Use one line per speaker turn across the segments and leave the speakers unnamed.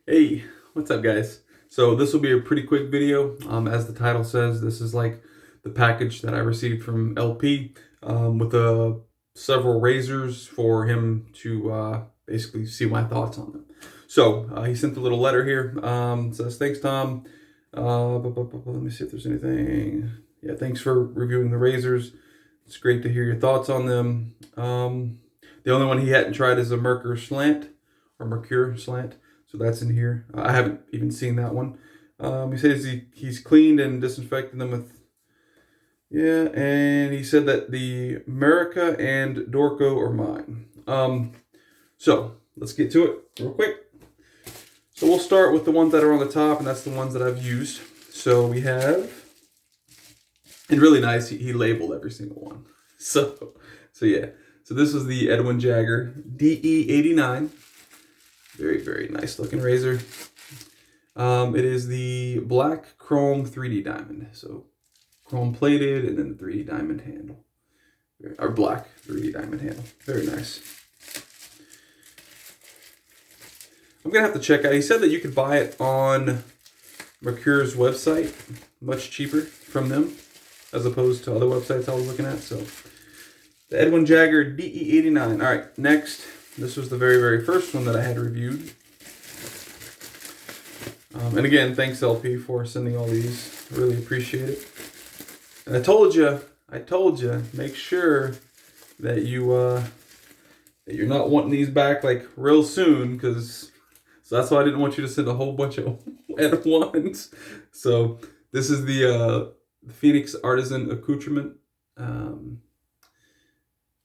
Hey, what's up guys? So this will be a pretty quick video. As the title says, this is like the package that I received from LP with several razors for him to basically see my thoughts on them. So he sent a little letter here. Says, thanks Tom. Let me see if there's anything. Yeah, thanks for reviewing the razors. It's great to hear your thoughts on them. The only one he hadn't tried is a Mercury slant or Mercury slant. So that's in here. I haven't even seen that one. He says he's cleaned and disinfected them with, yeah, and he said that the America and Dorco are mine. So let's get to it real quick. So we'll start with the ones that are on the top, and that's the ones that I've used. So we have, and really nice, he labeled every single one. So yeah. So this is the Edwin Jagger DE89. Very, very nice looking razor. It is the black chrome 3D diamond. So chrome plated and then the 3D diamond handle. Or black 3D diamond handle. Very nice. I'm going to have to check out. He said that you could buy it on Mercury's website. Much cheaper from them as opposed to other websites I was looking at. So the Edwin Jagger DE89. All right, next. This was the very, very first one that I had reviewed. And again, thanks LP for sending all these. I really appreciate it. And I told you, make sure that you're not wanting these back like real soon, so that's why I didn't want you to send a whole bunch of at once. So this is the Phoenix Artisan Accoutrement.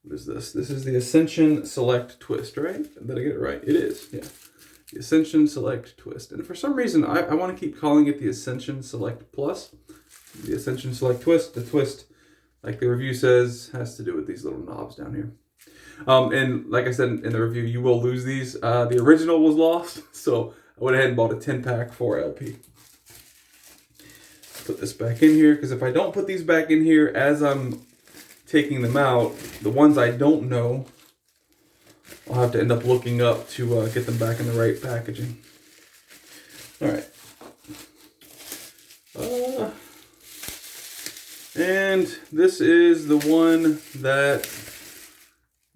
What is this? This is the Ascension Select Twist, right? Did I get it right? It is, yeah. The Ascension Select Twist. And for some reason, I want to keep calling it the Ascension Select Plus. The Ascension Select Twist. The twist, like the review says, has to do with these little knobs down here. And like I said in the review, you will lose these. The original was lost, so I went ahead and bought a 10-pack for LP. Put this back in here, because if I don't put these back in here as I'm taking them out, the ones I don't know, I'll have to end up looking up to get them back in the right packaging. All right. And this is the one that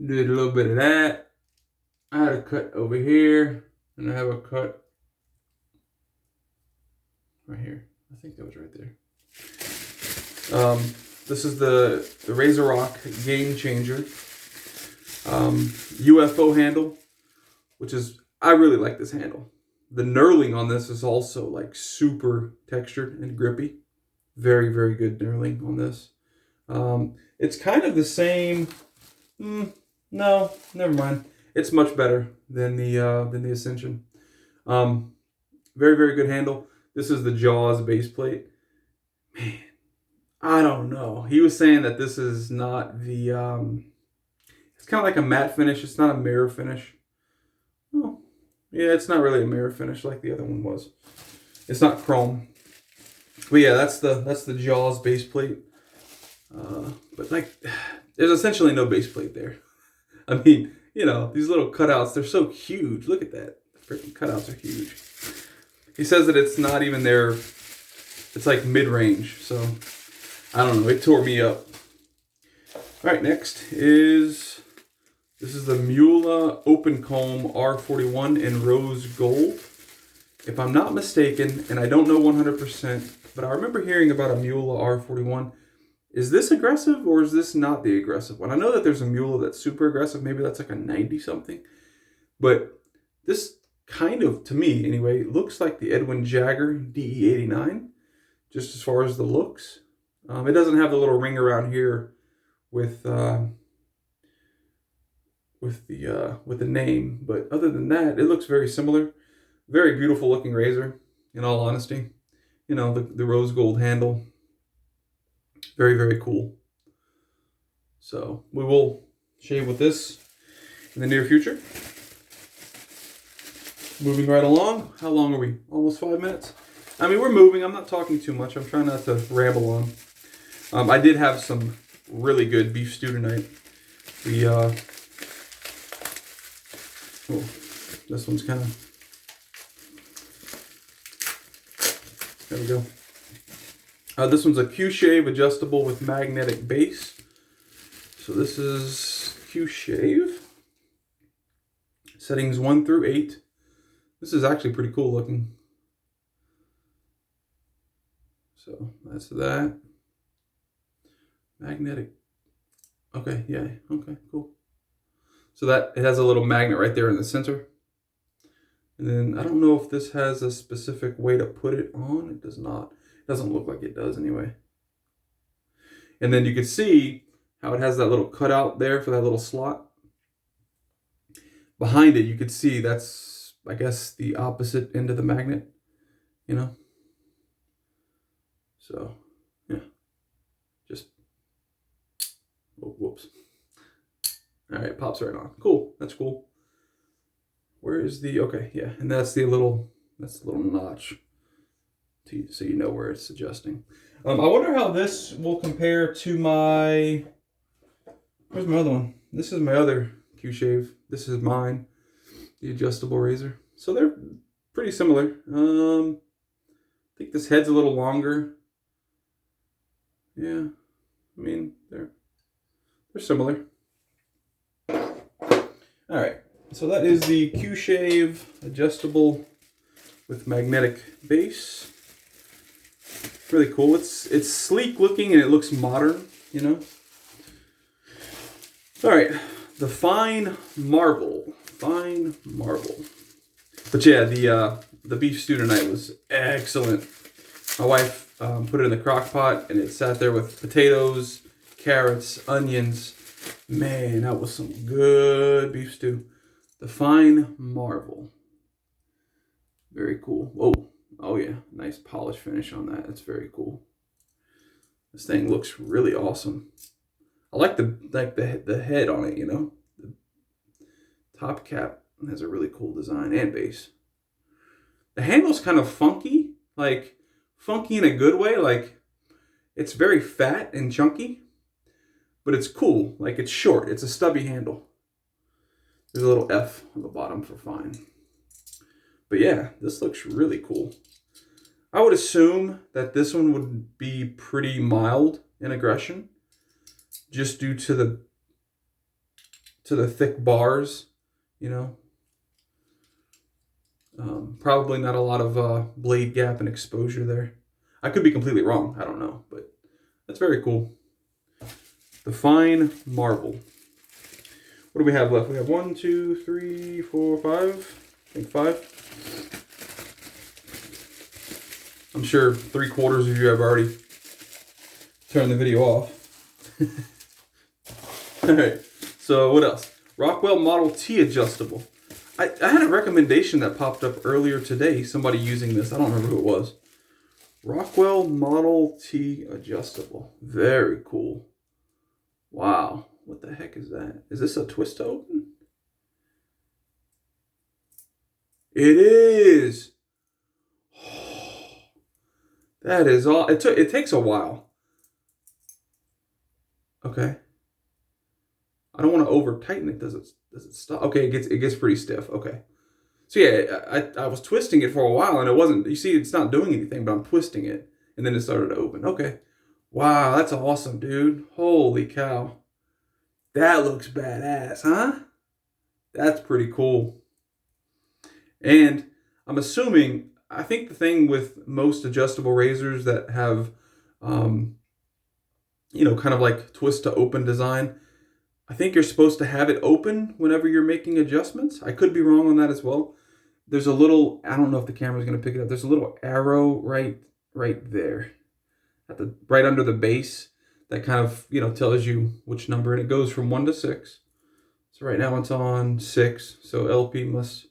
did a little bit of that. I had a cut over here, and I have a cut right here. I think that was right there. This is the Razor Rock Game Changer UFO handle, which is, I really like this handle. The knurling on this is also like super textured and grippy. Very, very good knurling on this. It's kind of the same. No, never mind. It's much better than the Ascension. Very, very good handle. This is the Jaws base plate. Man, I don't know. He was saying that this is not the, it's kind of like a matte finish. It's not a mirror finish. Oh, yeah, it's not really a mirror finish like the other one was. It's not chrome. But yeah, that's the Jaws base plate. But like, there's essentially no base plate there. I mean, you know, these little cutouts, they're so huge. Look at that. The freaking cutouts are huge. He says that it's not even there. It's like mid-range, so I don't know. It tore me up. All right, next is, this is the Mula Open Comb R41 in rose gold. If I'm not mistaken, and I don't know 100%, but I remember hearing about a Mula R41. Is this aggressive or is this not the aggressive one? I know that there's a Mula that's super aggressive. Maybe that's like a 90-something. But this kind of, to me anyway, looks like the Edwin Jagger DE89, just as far as the looks. It doesn't have the little ring around here with the name, but other than that, it looks very similar. Very beautiful looking razor, in all honesty. You know, the rose gold handle. Very, very cool. So we will shave with this in the near future. Moving right along. How long are we? Almost 5 minutes. I mean, we're moving. I'm not talking too much. I'm trying not to ramble on. I did have some really good beef stew tonight. Oh, this one's kind of There we go. This one's a Q-Shave adjustable with magnetic base. So this is Q-Shave. Settings 1 through 8. This is actually pretty cool looking. So that's that. Magnetic. Okay, yeah, okay, cool. So that it has a little magnet right there in the center. And then I don't know if this has a specific way to put it on. It does not. It doesn't look like it does anyway. And then you can see how it has that little cutout there for that little slot. Behind it, you could see that's, I guess, the opposite end of the magnet, you know? So, yeah. Just, oh, whoops. All right, pops right on. Cool, that's cool. Where is the, okay, yeah, and that's the little notch, so you know where it's adjusting. I wonder how this will compare to my, where's my other one? This is my other Q-Shave. This is mine, the adjustable razor. So they're pretty similar. I think this head's a little longer. Yeah, I mean, they're similar. All right, so that is the Q-Shave adjustable with magnetic base. Really cool. It's sleek looking and it looks modern, you know. All right, the Fine Marble. Fine Marble. But yeah, the beef stew tonight was excellent. My wife put it in the crock pot and it sat there with potatoes, carrots, onions. Man, that was some good beef stew. The Fine Marble. Very cool. Whoa. Oh yeah, nice polish finish on that. That's very cool. This thing looks really awesome. I like the head on it, you know. The top cap has a really cool design and base. The handle's kind of funky, like funky in a good way. Like it's very fat and chunky, but it's cool. Like it's short. It's a stubby handle. There's a little F on the bottom for fine. But yeah, this looks really cool. I would assume that this one would be pretty mild in aggression, just due to the thick bars, you know. Probably not a lot of blade gap and exposure there. I could be completely wrong. I don't know, but that's very cool. The Fine Marble. What do we have left? We have 1, 2, 3, 4, 5. I think 5. I'm sure 3/4 of you have already turned the video off. All right. So what else? Rockwell Model T adjustable. I had a recommendation that popped up earlier today. Somebody using this. I don't remember who it was. Rockwell Model T adjustable. Very cool. Wow. What the heck is that? Is this a twist to open? It is. That is all. It takes a while. Okay. I don't want to over tighten it. Does it stop? Okay, it gets pretty stiff. Okay. So yeah, I was twisting it for a while and it wasn't. You see, it's not doing anything, but I'm twisting it and then it started to open. Okay. Wow, that's awesome, dude. Holy cow. That looks badass, huh? That's pretty cool. And I'm assuming, I think the thing with most adjustable razors that have, you know, kind of like twist to open design, I think you're supposed to have it open whenever you're making adjustments. I could be wrong on that as well. There's a little, I don't know if the camera's going to pick it up. There's a little arrow right there right under the base that kind of, you know, tells you which number, and it goes from 1 to 6. So right now it's on 6. So LP must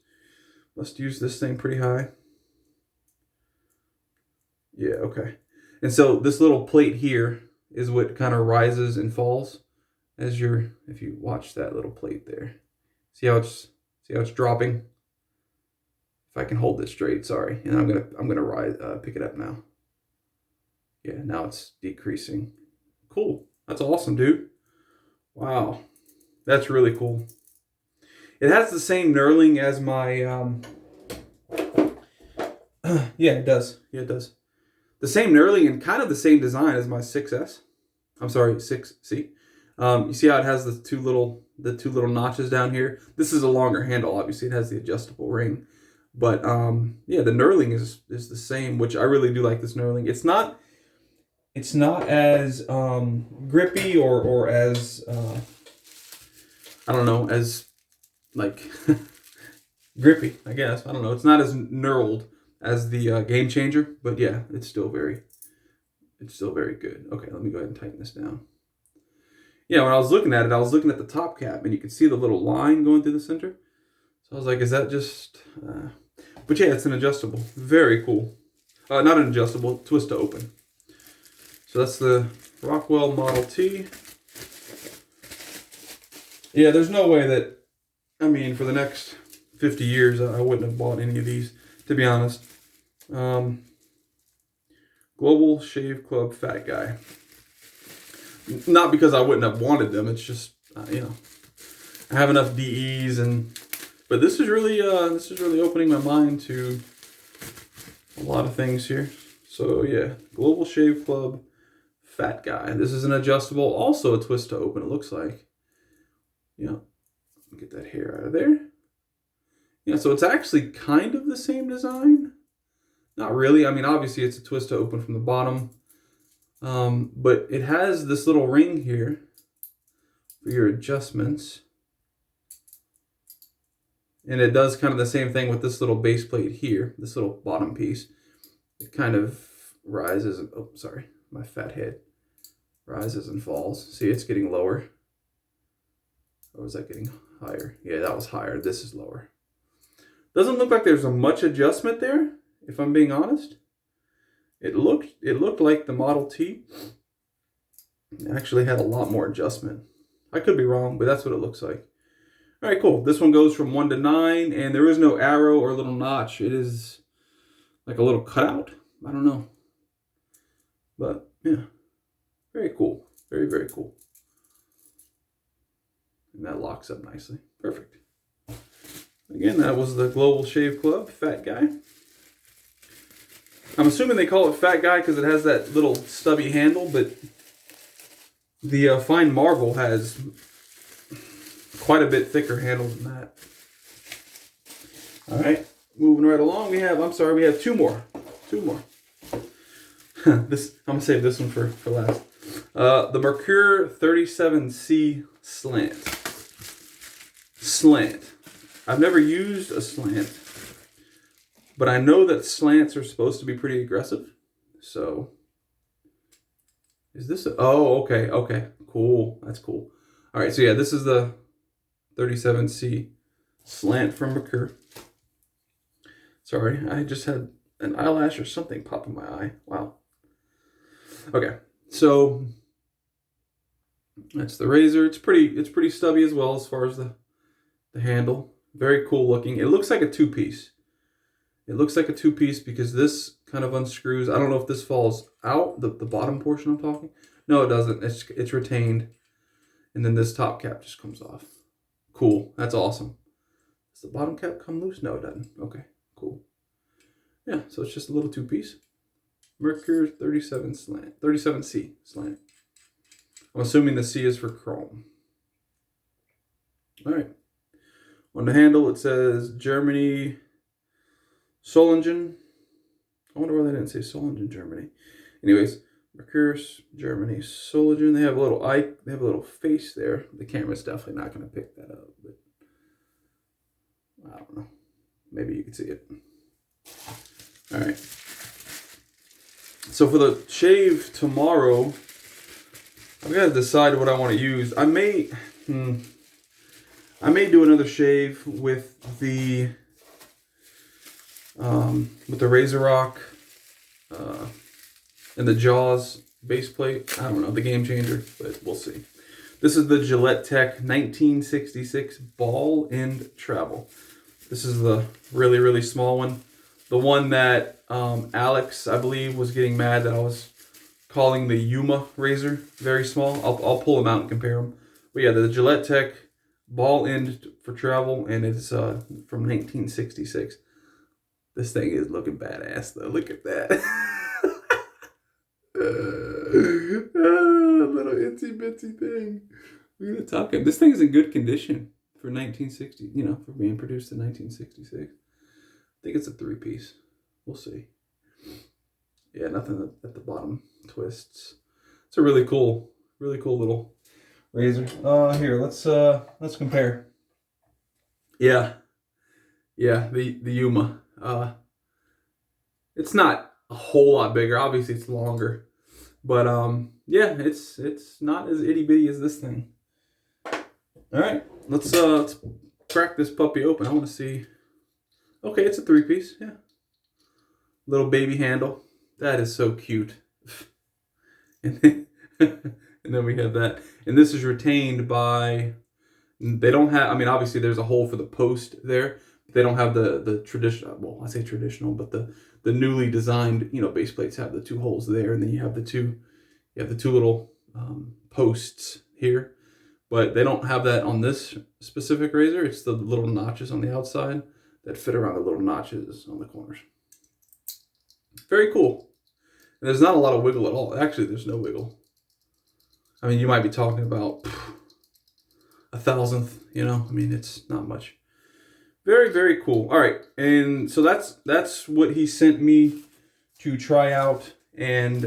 use this thing pretty high. Yeah, okay. And so this little plate here is what kind of rises and falls as if you watch that little plate there. See how it's dropping? If I can hold it straight, sorry. And I'm gonna rise, pick it up now. Yeah, now it's decreasing. Cool. That's awesome, dude. Wow. That's really cool. It has the same knurling as my yeah, it does. Yeah, it does. the same knurling and kind of the same design as my 6S. I'm sorry, 6C. You see how it has the two little notches down here? This is a longer handle. Obviously, it has the adjustable ring. But yeah, the knurling is the same, which I really do like this knurling. It's not as grippy or as I don't know, as like grippy, I guess. I don't know. It's not as knurled as the Game Changer, but yeah, it's still very good. Okay, let me go ahead and tighten this down. Yeah, when I was looking at it, I was looking at the top cap, and you could see the little line going through the center. So I was like, is that just... But yeah, it's an adjustable. Very cool. Not an adjustable, twist to open. So that's the Rockwell Model T. Yeah, there's no way that... I mean, for the next 50 years, I wouldn't have bought any of these, to be honest. Global Shave Club Fat Guy. Not because I wouldn't have wanted them. It's just, you know, I have enough DEs, but this is really opening my mind to a lot of things here. So yeah, Global Shave Club Fat Guy. This is an adjustable, also a twist to open. It looks like. Yeah, get that hair out of there. Yeah, so it's actually kind of the same design. Not really. I mean, obviously it's a twist to open from the bottom. But it has this little ring here for your adjustments. And it does kind of the same thing with this little base plate here, this little bottom piece. It kind of rises, and, oh, sorry, my fat head. Rises and falls. See, it's getting lower. Or was that getting higher? Yeah, that was higher. This is lower. Doesn't look like there's a much adjustment there, if I'm being honest. It looked like the Model T actually had a lot more adjustment. I could be wrong, but that's what it looks like. All right, cool. This one goes from 1 to 9, and there is no arrow or little notch. It is like a little cutout. I don't know. But, yeah. Very cool. Very, very cool. And that locks up nicely. Perfect. Again, that was the Global Shave Club Fat Guy. I'm assuming they call it Fat Guy because it has that little stubby handle, but the Fine Marble has quite a bit thicker handle than that. All right, moving right along, we have two more. I'm gonna save this one for last. The Mercury 37C slant. I've never used a slant, but I know that slants are supposed to be pretty aggressive. So, is this okay, cool. That's cool. All right, so yeah, this is the 37C slant from Mercury. Sorry, I just had an eyelash or something pop in my eye. Wow. Okay, so that's the razor. It's pretty stubby as well as far as the handle. Very cool looking. It looks like a two-piece. It looks like a two-piece because this kind of unscrews. I don't know if this falls out, the bottom portion I'm talking. No, it doesn't. It's retained. And then this top cap just comes off. Cool. That's awesome. Does the bottom cap come loose? No, it doesn't. Okay, cool. Yeah, so it's just a little two-piece. Mercury 37C slant. I'm assuming the C is for chrome. All right. On the handle, it says Germany, Solingen. I wonder why they didn't say Solingen, Germany. Anyways, Mercury, Germany, Solingen. They have a little eye. They have a little face there. The camera's definitely not going to pick that up, but I don't know. Maybe you can see it. All right. So for the shave tomorrow, I've got to decide what I want to use. I may do another shave with the Razor Rock and the Jaws base plate. I don't know, the Game Changer, but we'll see. This is the Gillette Tech 1966 Ball and Travel. This is the really, really small one. The one that Alex, I believe, was getting mad that I was calling the Yuma razor very small. I'll pull them out and compare them. But yeah, the Gillette Tech Ball End for Travel, and it's from 1966. This thing is looking badass, though. Look at that. bitsy thing. Look at the top cap. This thing is in good condition for 1960. You know, for being produced in 1966. I think it's a 3-piece. We'll see. Yeah, nothing at the bottom twists. It's a really cool little razor. Here, let's compare. Yeah, the Yuma. It's not a whole lot bigger. Obviously, it's longer, but yeah, it's not as itty bitty as this thing. All right, let's crack this puppy open. I want to see. Okay, it's a 3-piece. Yeah, little baby handle. That is so cute. And then we have that, and this is retained by. They don't have. I mean, obviously, there's a hole for the post there. But they don't have the traditional. Well, I say traditional, but the newly designed, you know, base plates have the 2 holes there, and then you have the two little posts here. But they don't have that on this specific razor. It's the little notches on the outside that fit around the little notches on the corners. Very cool. And there's not a lot of wiggle at all. Actually, there's no wiggle. I mean, you might be talking about a thousandth, you know. I mean, it's not much. Very, very cool. All right, and so that's what he sent me to try out and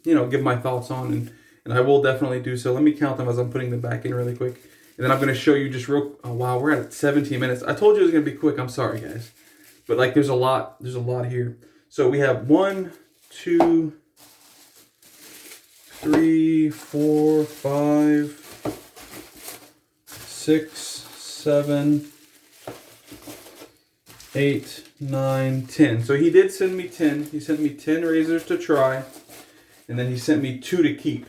you know, give my thoughts on, and I will definitely do so. Let me count them as I'm putting them back in really quick, and then I'm going to show you just real. Oh wow, we're at 17 minutes. I told you it was going to be quick. I'm sorry, guys, but like there's a lot here. So we have 1, 2, 3, 4, 5, 6, 7, 8, 9, 10. So he did send me 10. He sent me 10 razors to try, and then he sent me 2 to keep.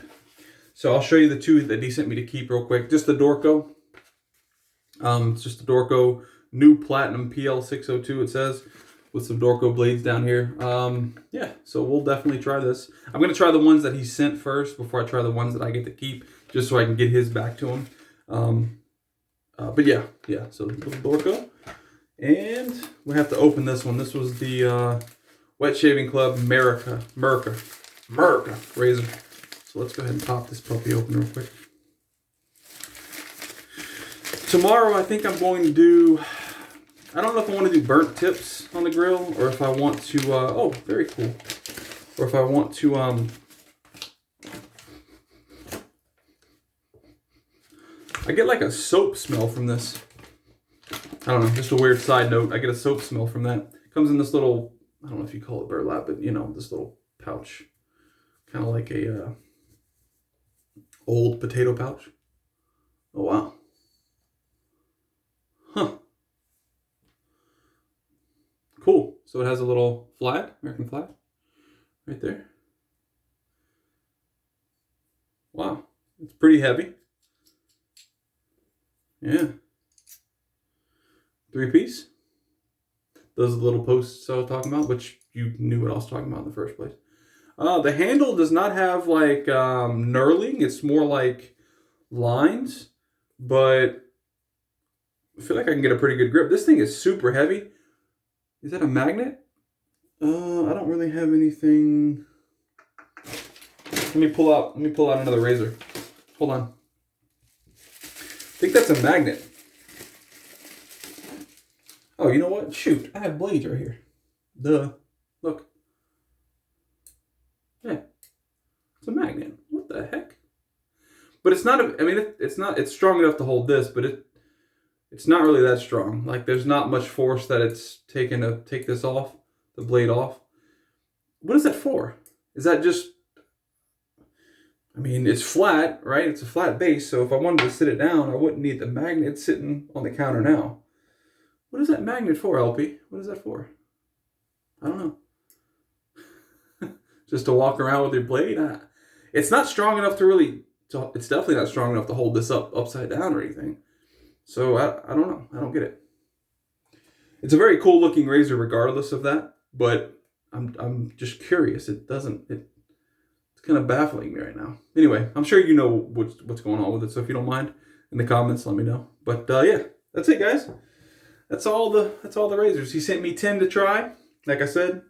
So I'll show you the 2 that he sent me to keep real quick. Just the Dorco. It's just the Dorco New Platinum PL602, it says, with some Dorco blades down here. Yeah, so we'll definitely try this. I'm going to try the ones that he sent first before I try the ones that I get to keep, just so I can get his back to him. But yeah, so little Dorco. And we have to open this one. This was the Wet Shaving Club Merc razor. So let's go ahead and pop this puppy open real quick. Tomorrow I think I'm going to do, I don't know if I want to do burnt tips on the grill, or if I want to, oh, very cool. Or if I want to, I get like a soap smell from this. I don't know, just a weird side note. I get a soap smell from that. It comes in this little, I don't know if you call it burlap, but you know, this little pouch. Kind of like a old potato pouch. Oh, wow. Huh. Cool. So it has a little flag, American flag, right there. Wow. It's pretty heavy. Yeah. 3-piece. Those are the little posts I was talking about, which you knew what I was talking about in the first place. The handle does not have like knurling. It's more like lines, but I feel like I can get a pretty good grip. This thing is super heavy. Is that a magnet? I don't really have anything. Let me pull out another razor. Hold on. I think that's a magnet. Oh, you know what? Shoot, I have blades right here. Duh. Look. Yeah. It's a magnet. What the heck? But it's not, it's strong enough to hold this, but it's not really that strong. Like, there's not much force that it's taken to take this off, the blade off. What is that for? Is that just, I mean, it's flat, right? It's a flat base, so if I wanted to sit it down, I wouldn't need the magnet. It's sitting on the counter now. What is that magnet for, LP? What is that for? I don't know. Just to walk around with your blade? It's not strong enough to really, it's definitely not strong enough to hold this up upside down or anything. So I don't know. I don't get it. It's a very cool looking razor regardless of that, but I'm just curious. It's kind of baffling me right now. Anyway, I'm sure you know what's going on with it, so if you don't mind, in the comments, let me know. But yeah, that's it, guys. That's all the razors. He sent me 10 to try. Like I said,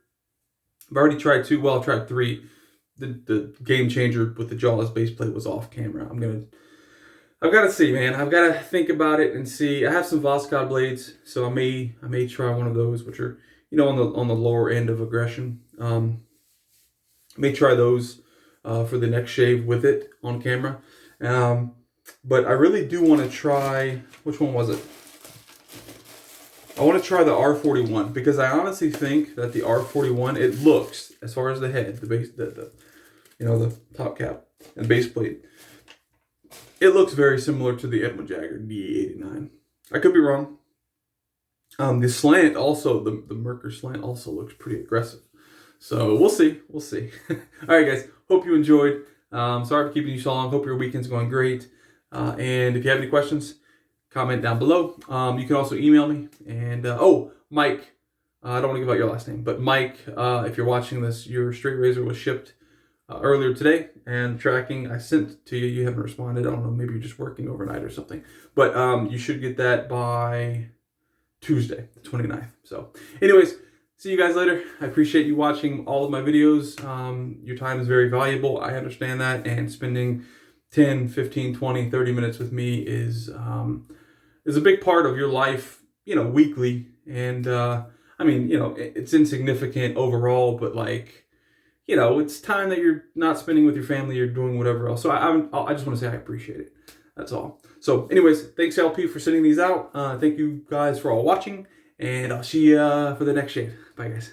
I've already tried 2. Well, I've tried 3. the game changer with the Jaws base plate was off camera. I've got to see, man. I've got to think about it and see. I have some Voskhod blades, so I may try one of those, which are, you know, on the lower end of aggression. May try those for the next shave with it on camera. But I really do want to try, which one was it? I want to try the R41 because I honestly think that the R41, it looks, as far as the head, the base, you know, the top cap and base plate, it looks very similar to the Edwin Jagger D89. I could be wrong. The slant also, the Mercury slant also looks pretty aggressive. So we'll see. We'll see. All right, guys. Hope you enjoyed. Sorry for keeping you so long. Hope your weekend's going great. And if you have any questions, comment down below. You can also email me. And, oh, Mike, I don't want to give out your last name, but Mike, if you're watching this, your straight razor was shipped earlier today, and tracking I sent to you. You haven't responded. I don't know. Maybe you're just working overnight or something. But you should get that by Tuesday, the 29th. So anyways, see you guys later. I appreciate you watching all of my videos. Your time is very valuable. I understand that. And spending 10, 15, 20, 30 minutes with me is a big part of your life, you know, weekly. And I mean, you know, it's insignificant overall, but like, you know, it's time that you're not spending with your family, you're doing whatever else. So I just want to say I appreciate it. That's all. So anyways, thanks LP for sending these out. Thank you guys for all watching, and I'll see you for the next shave. Bye, guys.